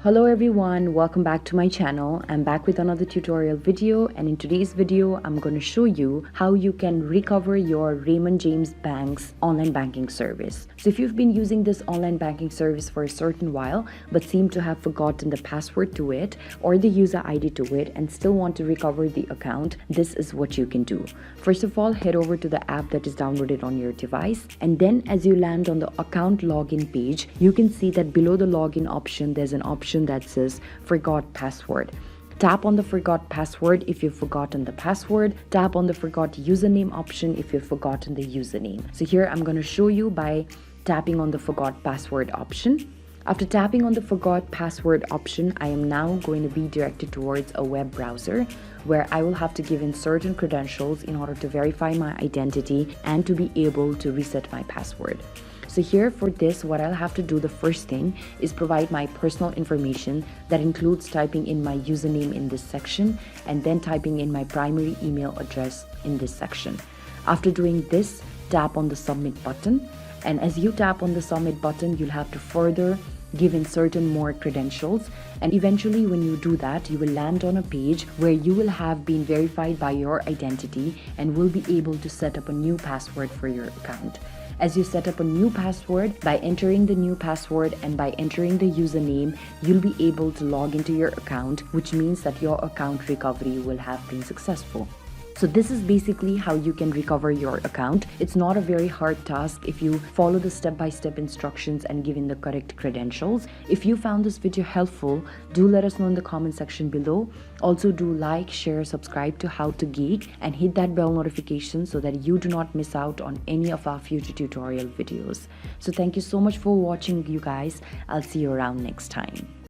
Hello everyone, welcome back to my channel. I'm back with another tutorial video, and in today's video I'm going to show you how you can recover your Raymond James Bank's online banking service. So if you've been using this online banking service for a certain while but seem to have forgotten the password to it or the user ID to it and still want to recover the account, this is what you can do. First of all, head over to the app that is downloaded on your device, and then as you land on the account login page, you can see that below the login option there's an option that says forgot password. Tap on the forgot password if you've forgotten the password. Tap on the forgot username option if you've forgotten the username. So here I'm going to show you by tapping on the forgot password option. After tapping on the forgot password option, I am now going to be directed towards a web browser where I will have to give in certain credentials in order to verify my identity and to be able to reset my password. So here for this, what I'll have to do, the first thing is provide my personal information. That includes typing in my username in this section and then typing in my primary email address in this section. After doing this, tap on the submit button. And as you tap on the submit button, you'll have to further give in certain more credentials, and eventually when you do that, you will land on a page where you will have been verified by your identity and will be able to set up a new password for your account. As you set up a new password, by entering the new password and by entering the username, you'll be able to log into your account, which means that your account recovery will have been successful. So this is basically how you can recover your account. It's not a very hard task if you follow the step-by-step instructions and give in the correct credentials. If you found this video helpful, do let us know in the comment section below. Also do like, share, subscribe to How to Geek and hit that bell notification so that you do not miss out on any of our future tutorial videos. So thank you so much for watching, you guys. I'll see you around next time.